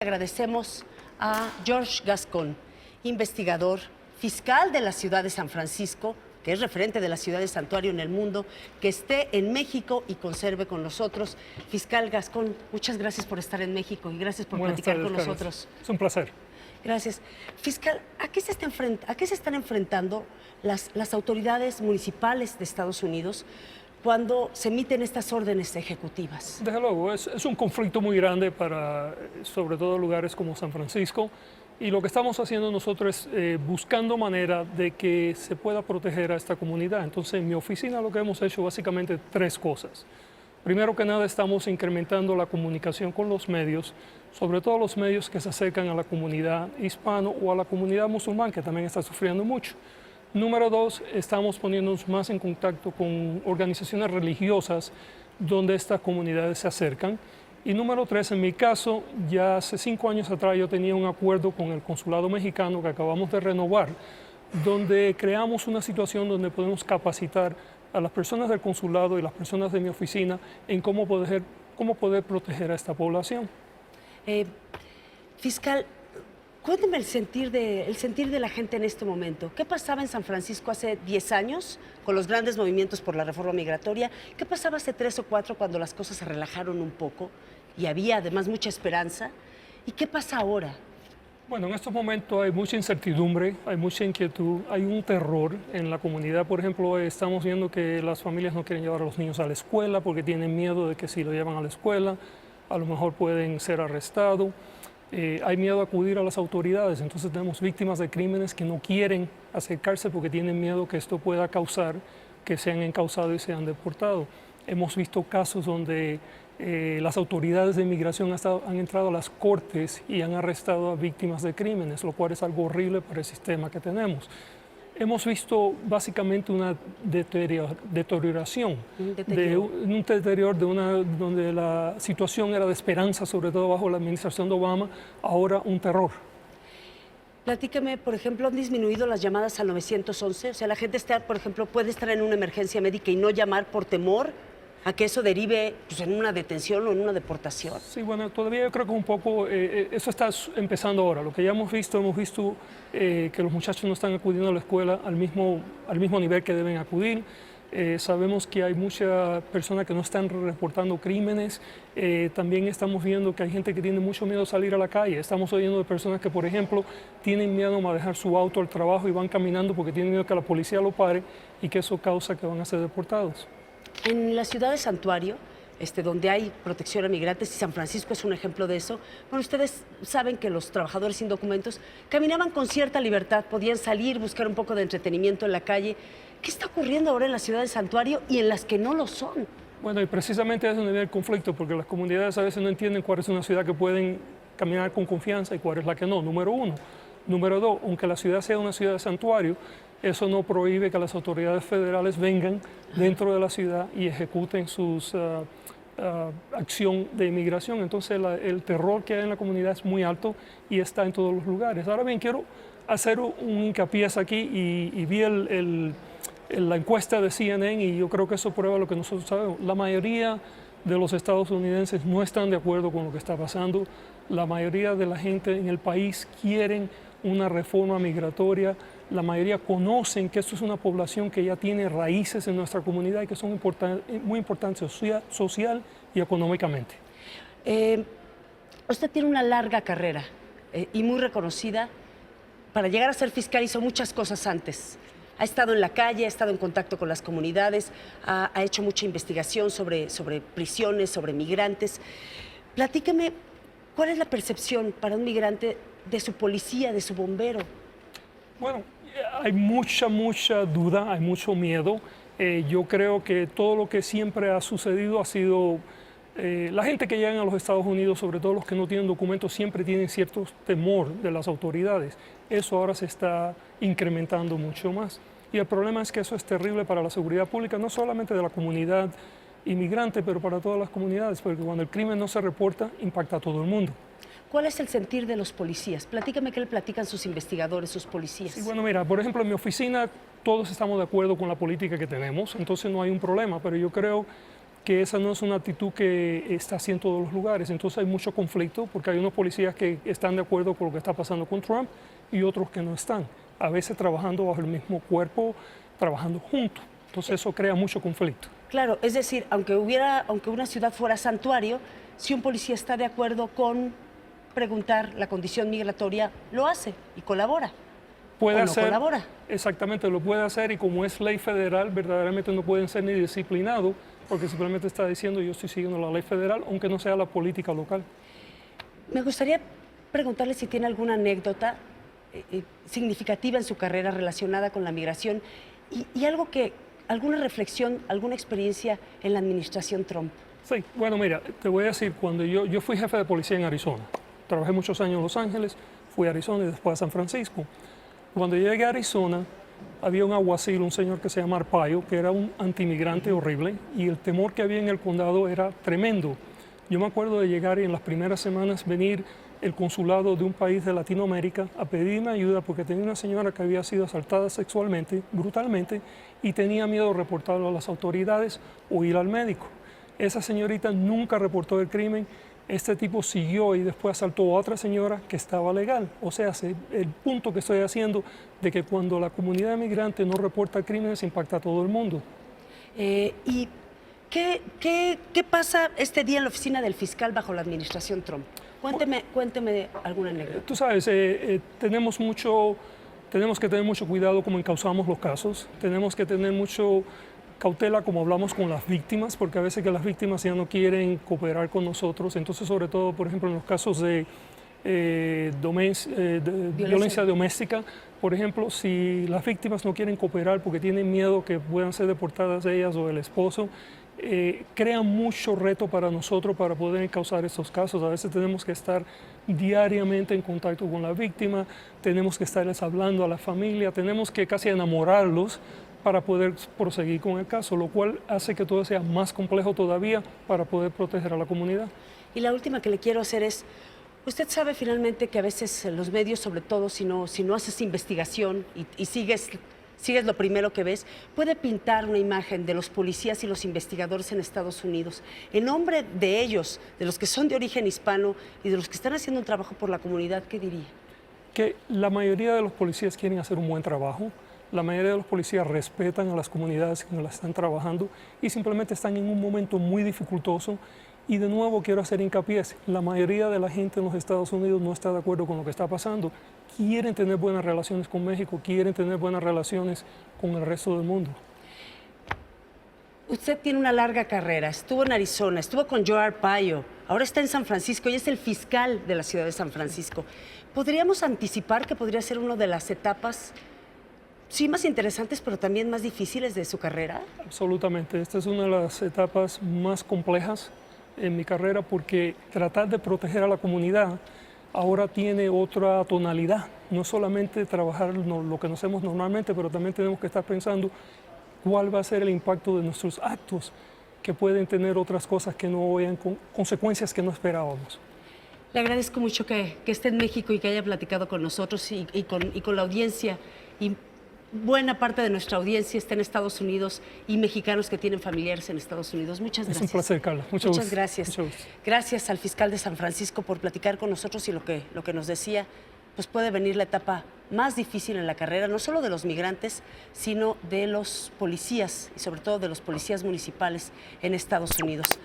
agradecemos a George Gascón, investigador, fiscal de la ciudad de San Francisco, que es referente de la ciudad de Santuario en el mundo, que esté en México y conserve con nosotros. Fiscal Gascón, muchas gracias por estar en México y gracias por platicar con nosotros. Es un placer. Gracias. Fiscal, ¿a qué se están enfrentando las autoridades municipales de Estados Unidos cuando se emiten estas órdenes ejecutivas? Desde luego, es un conflicto muy grande para, sobre todo, lugares como San Francisco. Y lo que estamos haciendo nosotros es buscando manera de que se pueda proteger a esta comunidad. Entonces, en mi oficina lo que hemos hecho básicamente tres cosas. Primero que nada, estamos incrementando la comunicación con los medios, sobre todo los medios que se acercan a la comunidad hispano o a la comunidad musulmana, que también está sufriendo mucho. Número dos, estamos poniéndonos más en contacto con organizaciones religiosas donde estas comunidades se acercan. Y número tres, en mi caso, ya hace 5 años atrás yo tenía un acuerdo con el Consulado Mexicano que acabamos de renovar, donde creamos una situación donde podemos capacitar a las personas del consulado y las personas de mi oficina en cómo poder proteger a esta población. Fiscal, cuénteme el sentir de la gente en este momento. ¿Qué pasaba en San Francisco hace 10 años con los grandes movimientos por la reforma migratoria? ¿Qué pasaba hace 3 o 4 cuando las cosas se relajaron un poco y había además mucha esperanza? ¿Y qué pasa ahora? Bueno, en estos momentos hay mucha incertidumbre, hay mucha inquietud, hay un terror en la comunidad. Por ejemplo, estamos viendo que las familias no quieren llevar a los niños a la escuela porque tienen miedo de que si lo llevan a la escuela, a lo mejor pueden ser arrestados. Hay miedo a acudir a las autoridades, entonces tenemos víctimas de crímenes que no quieren acercarse porque tienen miedo que esto pueda causar que sean encausados y sean deportados. Hemos visto casos donde las autoridades de inmigración han entrado a las cortes y han arrestado a víctimas de crímenes, lo cual es algo horrible para el sistema que tenemos. Hemos visto básicamente una deterioración, un deterioro donde la situación era de esperanza, sobre todo bajo la administración de Obama, ahora un terror. Platícame, por ejemplo, ¿han disminuido las llamadas al 911? O sea, la gente por ejemplo, puede estar en una emergencia médica y no llamar por temor a que eso derive pues, en una detención o en una deportación. Sí, bueno, todavía yo creo que un poco eso está empezando ahora. Lo que ya hemos visto que los muchachos no están acudiendo a la escuela al mismo nivel que deben acudir. Sabemos que hay muchas personas que no están reportando crímenes. También estamos viendo que hay gente que tiene mucho miedo a salir a la calle. Estamos oyendo de personas que, por ejemplo, tienen miedo a manejar su auto al trabajo y van caminando porque tienen miedo que la policía lo pare y que eso causa que van a ser deportados. En la ciudad de Santuario, donde hay protección a migrantes, y San Francisco es un ejemplo de eso, bueno, ustedes saben que los trabajadores sin documentos caminaban con cierta libertad, podían salir, buscar un poco de entretenimiento en la calle. ¿Qué está ocurriendo ahora en la ciudad de Santuario y en las que no lo son? Bueno, y precisamente es donde viene el conflicto, porque las comunidades a veces no entienden cuál es una ciudad que pueden caminar con confianza y cuál es la que no, número uno. Número dos, aunque la ciudad sea una ciudad de santuario, eso no prohíbe que las autoridades federales vengan dentro de la ciudad y ejecuten su acción de inmigración. Entonces el terror que hay en la comunidad es muy alto y está en todos los lugares. Ahora bien, quiero hacer un hincapié aquí y vi la encuesta de CNN y yo creo que eso prueba lo que nosotros sabemos. La mayoría de los estadounidenses no están de acuerdo con lo que está pasando. La mayoría de la gente en el país quieren una reforma migratoria. La mayoría conocen que esto es una población que ya tiene raíces en nuestra comunidad y que son muy importantes social y económicamente. Usted tiene una larga carrera y muy reconocida. Para llegar a ser fiscal hizo muchas cosas antes. Ha estado en la calle, ha estado en contacto con las comunidades, ha hecho mucha investigación sobre prisiones, sobre migrantes. Platíqueme, ¿cuál es la percepción para un migrante de su policía, de su bombero? Bueno, hay mucha duda, hay mucho miedo. Yo creo que todo lo que siempre ha sucedido ha sido... la gente que llega a los Estados Unidos, sobre todo los que no tienen documentos, siempre tienen cierto temor de las autoridades. Eso ahora se está incrementando mucho más. Y el problema es que eso es terrible para la seguridad pública, no solamente de la comunidad inmigrante, pero para todas las comunidades, porque cuando el crimen no se reporta, impacta a todo el mundo. ¿Cuál es el sentir de los policías? Platícame qué le platican sus investigadores, sus policías. Sí, bueno, mira, por ejemplo, en mi oficina todos estamos de acuerdo con la política que tenemos, entonces no hay un problema, pero yo creo que esa no es una actitud que está así en todos los lugares. Entonces hay mucho conflicto porque hay unos policías que están de acuerdo con lo que está pasando con Trump y otros que no están, a veces trabajando bajo el mismo cuerpo, trabajando juntos. Entonces eso crea mucho conflicto. Claro, es decir, aunque una ciudad fuera santuario, si un policía está de acuerdo con preguntar la condición migratoria, lo hace y colabora. Puede ¿O no hacer, colabora? exactamente, lo puede hacer, y como es ley federal, verdaderamente no pueden ser ni disciplinados porque simplemente está diciendo yo estoy siguiendo la ley federal, aunque no sea la política local. Me gustaría preguntarle si tiene alguna anécdota significativa en su carrera relacionada con la migración y alguna reflexión, alguna experiencia en la administración Trump. Sí, bueno, mira, te voy a decir, cuando yo fui jefe de policía en Arizona, trabajé muchos años en Los Ángeles, fui a Arizona y después a San Francisco. Cuando llegué a Arizona, había un alguacil, un señor que se llama Arpaio, que era un antimigrante horrible, y el temor que había en el condado era tremendo. Yo me acuerdo de llegar y en las primeras semanas venir el consulado de un país de Latinoamérica a pedirme ayuda porque tenía una señora que había sido asaltada sexualmente, brutalmente, y tenía miedo de reportarlo a las autoridades o ir al médico. Esa señorita nunca reportó el crimen. Este tipo siguió y después asaltó a otra señora que estaba legal. O sea, el punto que estoy haciendo de que cuando la comunidad migrante no reporta crímenes impacta a todo el mundo. ¿Y qué pasa este día en la oficina del fiscal bajo la administración Trump? Cuénteme alguna anécdota. Tú sabes, tenemos que tener mucho cuidado cómo encauzamos los casos. Tenemos que tener mucho cautela como hablamos con las víctimas, porque a veces que las víctimas ya no quieren cooperar con nosotros. Entonces, sobre todo, por ejemplo, en los casos de violencia doméstica, por ejemplo, si las víctimas no quieren cooperar porque tienen miedo que puedan ser deportadas ellas o el esposo, crea mucho reto para nosotros para poder encauzar estos casos. A veces tenemos que estar diariamente en contacto con la víctima, tenemos que estarles hablando a la familia, tenemos que casi enamorarlos para poder proseguir con el caso, lo cual hace que todo sea más complejo todavía para poder proteger a la comunidad. Y la última que le quiero hacer es, usted sabe finalmente que a veces los medios, sobre todo si no haces investigación y sigues lo primero que ves, puede pintar una imagen de los policías y los investigadores en Estados Unidos. En nombre de ellos, de los que son de origen hispano y de los que están haciendo un trabajo por la comunidad, ¿qué diría? Que la mayoría de los policías quieren hacer un buen trabajo. La mayoría de los policías respetan a las comunidades que las están trabajando y simplemente están en un momento muy dificultoso. Y de nuevo quiero hacer hincapié, la mayoría de la gente en los Estados Unidos no está de acuerdo con lo que está pasando. Quieren tener buenas relaciones con México, quieren tener buenas relaciones con el resto del mundo. Usted tiene una larga carrera, estuvo en Arizona, estuvo con Joe Arpaio, ahora está en San Francisco y es el fiscal de la ciudad de San Francisco. ¿Podríamos anticipar que podría ser una de las etapas, sí, más interesantes, pero también más difíciles de su carrera? Absolutamente, esta es una de las etapas más complejas en mi carrera porque tratar de proteger a la comunidad ahora tiene otra tonalidad. No solamente trabajar lo que no hacemos normalmente, pero también tenemos que estar pensando cuál va a ser el impacto de nuestros actos, que pueden tener otras cosas que no vayan con consecuencias que no esperábamos. Le agradezco mucho que esté en México y que haya platicado con nosotros y con la audiencia. Y buena parte de nuestra audiencia está en Estados Unidos y mexicanos que tienen familiares en Estados Unidos. Muchas gracias. Es un placer, Carla. Muchas gracias. Mucho gusto. Gracias al fiscal de San Francisco por platicar con nosotros y lo que nos decía, pues puede venir la etapa más difícil en la carrera, no solo de los migrantes, sino de los policías y sobre todo de los policías municipales en Estados Unidos.